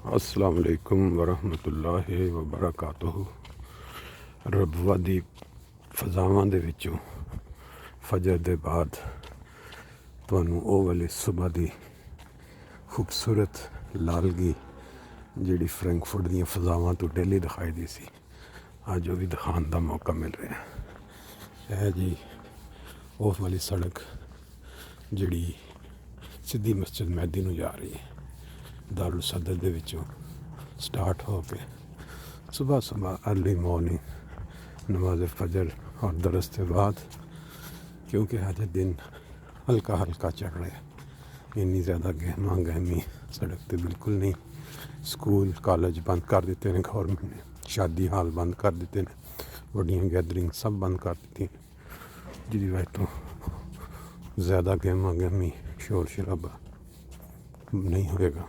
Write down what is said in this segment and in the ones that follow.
अस्सलाम वालेकुम वरहमतुल्लाहि वबरकातुहू। रबवा दी फज़ावां दे विचों फजर दे बाद तुहानूं ओह वाली सुबह दी खूबसूरत लालगी जिहड़ी फ्रैंकफर्ट दीयां फज़ावां तो डेली दिखाई दी सी, अज ओह भी दिखाने का मौका मिल रहा है जी। ओह वाली सड़क जिहड़ी सीधी मस्जिद मैदी नूं जा रही है, दारुल सदर दे विचों स्टार्ट हो के सुबह सुबह अर्ली मॉर्निंग नमाज फजर और दरस के बाद, क्योंकि आज दिन हल्का हल्का चढ़ रहा है, इन्नी ज़्यादा गहमा गहमी सड़क तो बिल्कुल नहीं। स्कूल कॉलेज बंद कर दिते हैं गवर्नमेंट ने, शादी हाल बंद कर दिते हैं, वड्डियां गैदरिंग सब बंद कर दी, जिसकी वजह तो ज़्यादा गहमा गहमी शोर शराबा नहीं होएगा।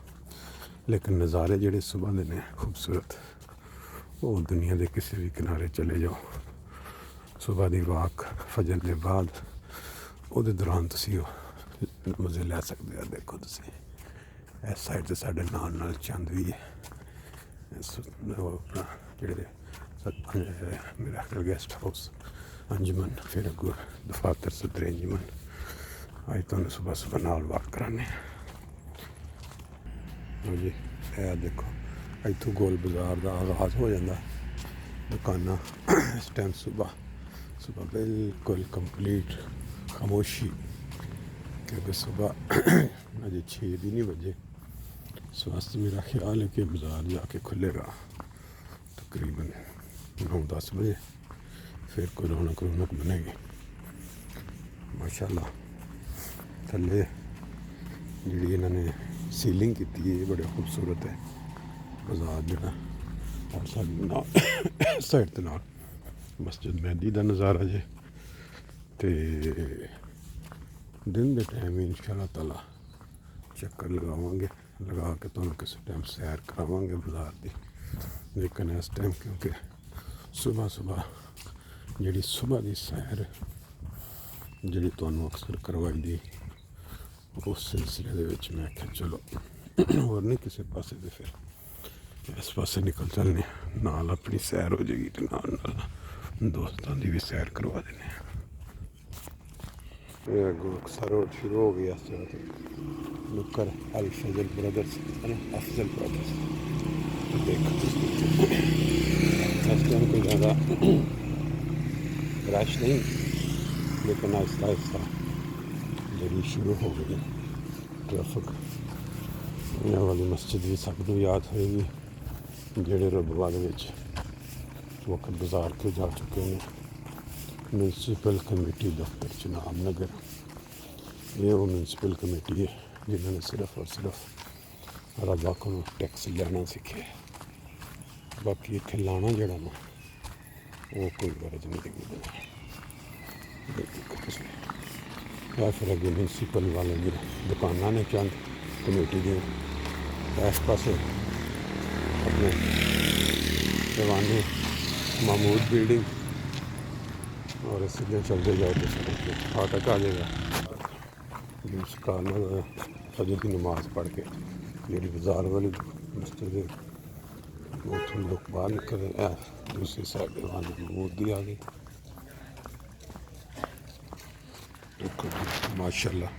लेकिन नज़ारे जिहड़े सुबह दे ने खूबसूरत, वो दुनिया के किसी भी किनारे चले जाओ, सुबह की वाक फजर के बाद वो दौरान तुसीं मज़े लै सकते हो। देखो तुसीं इस साइड से साढ़े नाल चंद भी है, अपना जेह्ड़े मेरा गेस्ट हाउस अंजुमन, फिर अगों दफातर सदर अंजुमन। अज तुहानूं सुबह सुबह नाल वाक कराने जी। यह देखो इतों गोल बाज़ार का आगाज़ हो जाता, दुकाना इस टाइम सुबह सुबह बिल्कुल कंप्लीट खामोशी, क्योंकि सुबह अजे 6 भी नहीं बजे। इस वास्ते मेरा ख्याल है कि बाज़ार जाके खुलेगा तकरीबन 9-10 बजे, फिर कोई रौनक बनेगी माशाल्लाह। थल्ले जी इन्होंने सीलिंग की है, बड़े खूबसूरत है बाज़ार जरा, और साइड के नाल मस्जिद मैदी का नज़ारा जे। तो दिन के टाइम इंशाअल्लाह ताला चक्कर लगावांगे, लगा के तुहानूं किसी टाइम सैर करावांगे बाज़ार की। लेकिन इस टाइम क्योंकि सुबह सुबह जी सुबह की सैर जी तुहानूं अक्सर करवाई दी, उस सिलसिले मैं आख्या चलो और नहीं किसी पासे तो फिर इस पासे निकल चलने, नाल अपनी सैर हो जाएगी तो नाल दोस्तों की भी सैर करवा देने। अक्सर रोड शुरू हो गया इस जगह नुक्कर अल फजल ब्रदर्स है ना, अफजल ब्रदर्स। देखो इस टाइम कोई ज़्यादा रश नहीं, लेकिन आहिस्ता आहिस्ता जी शुरू हो गई ट्रैफिक। यह वाली मस्जिद भी सबको याद होएगी जेड़े रबवा दे विच वक्त बाजार के जा चुके हैं। म्यूनसिपल कमेटी दफ्तर चुनाव नगर, ये वो म्यूनसिपल कमेटी है जिन्होंने सिर्फ और सिर्फ रबा को टैक्स लेना सीखे, बाकी इत्थे लाना जड़ा ना वो कोई गरज नहीं लगी। या फिर अगे म्यूनसिपल वाले दी दुकाना ने चंद कमेटी दी इस पास अपने दीवाने महमूद बिल्डिंग, और सीधे चलते जाओ तो फाटक आ जाएगा। फजर की नमाज पढ़ के जी बाजार वाली मस्जिद उतों लोग बाहर निकल रहे हैं, दूसरी साइड दीवान महमूद की आ गई। देखो माशाल्लाह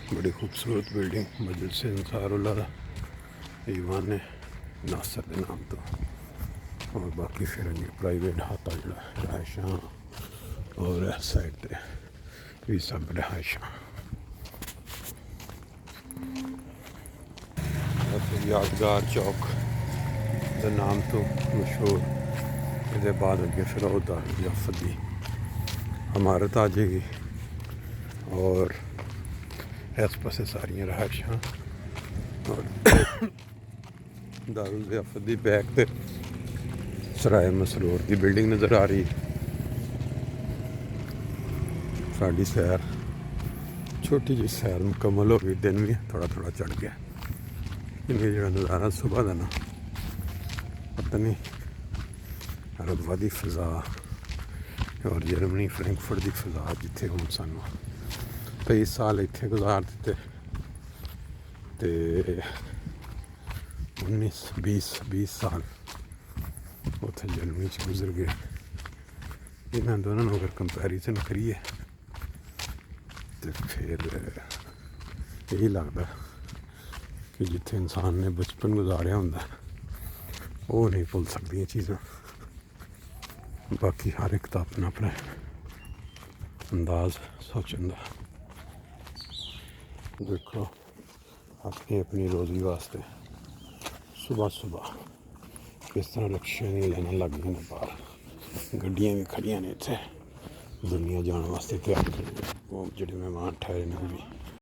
बड़ी खूबसूरत बिल्डिंग, मस्जिद से अंसारुल्लाह दा ईवान है नासर के नाम तो, और बाकी फिर प्राइवेट हाथा जड़ा रहायशा, और इस साइड पर भी सब रहायशा। यादगार चौक के नाम तो मशहूर, ये बाद अगे फिर दारुल दी इमारत आ जाएगी, और इस पासे सारियां रहायशा, और दारुल दी बैक ते सराय मसरूर की बिल्डिंग नज़र आ रही। साड़ी सैर छोटी जी सैर मुकम्मल हो गई, दिन भी थोड़ा थोड़ा चढ़ गया। इन्हें जो नज़ारा सुबह का ना पता नहीं, रबवा की फ़ज़ा और जर्मनी फ्रैंकफर्ट की फ़ज़ा जिथे हम सानू 23 साल इत्थे गुजार दिते, ते 19 20 साल उत्थे जर्मनी च गुजर गए। इन्हां दोनों नूं अगर कंपैरिजन करिए तो फिर यही लगता कि जिथे इंसान ने बचपन गुजारिया होंदा वो नहीं भुल सकदी चीज़ां। बाकी हर एक दा अपना अपना अंदाज सोचण दा। देखो अपनी अपनी रोज़ी वास्ते सुबह सुबह किस तरह रिक्शा नहीं लेना लग गई ने बाहर, गड्डियां भी खड़ियां ने इत्थे, दुनिया जाने वास्ते तैयार खड़ी। वो जेह्ड़े मेहमान ठहरे ने भी